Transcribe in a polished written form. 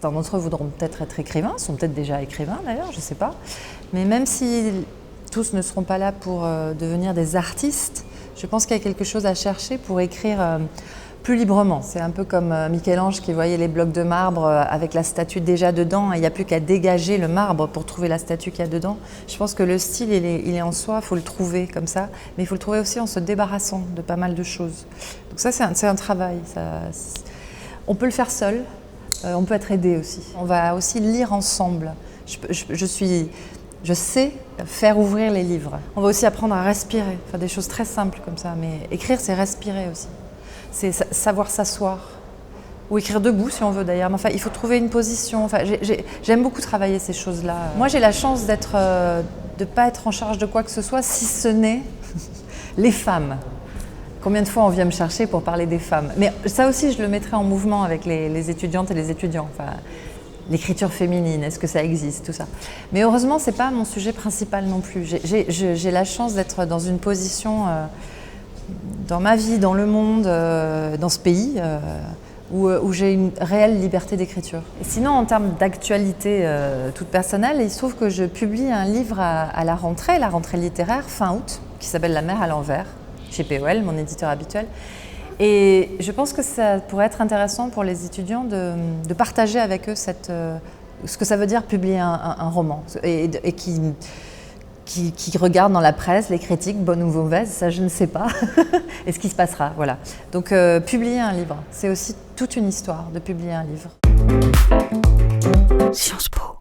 certains d'entre eux voudront peut-être être écrivains, sont peut-être déjà écrivains d'ailleurs, je ne sais pas. Mais même si tous ne seront pas là pour devenir des artistes, je pense qu'il y a quelque chose à chercher pour écrire plus librement. C'est un peu comme Michel-Ange qui voyait les blocs de marbre avec la statue déjà dedans, et il n'y a plus qu'à dégager le marbre pour trouver la statue qu'il y a dedans. Je pense que le style, il est en soi, il faut le trouver comme ça, mais il faut le trouver aussi en se débarrassant de pas mal de choses. Donc ça, c'est un travail. On peut le faire seul, on peut être aidé aussi. On va aussi lire ensemble. Je sais faire ouvrir les livres. On va aussi apprendre à respirer, faire des choses très simples comme ça, mais écrire, c'est respirer aussi. C'est savoir s'asseoir, ou écrire debout si on veut d'ailleurs, mais enfin, il faut trouver une position. Enfin, j'aime beaucoup travailler ces choses-là. Moi, j'ai la chance de ne pas être en charge de quoi que ce soit, si ce n'est les femmes. Combien de fois on vient me chercher pour parler des femmes? Mais ça aussi, je le mettrai en mouvement avec les étudiantes et les étudiants. Enfin, l'écriture féminine, est-ce que ça existe, tout ça. Mais heureusement, ce n'est pas mon sujet principal non plus. J'ai la chance d'être dans une position dans ma vie, dans le monde, dans ce pays, où j'ai une réelle liberté d'écriture. Et sinon, en termes d'actualité toute personnelle, il se trouve que je publie un livre à la rentrée littéraire, fin août, qui s'appelle La mer à l'envers, chez POL, mon éditeur habituel. Et je pense que ça pourrait être intéressant pour les étudiants de partager avec eux ce que ça veut dire publier un roman, et qui regardent dans la presse les critiques, bonnes ou mauvaises, ça je ne sais pas, et ce qui se passera, voilà. Donc publier un livre, c'est aussi toute une histoire de publier un livre. Sciences Po.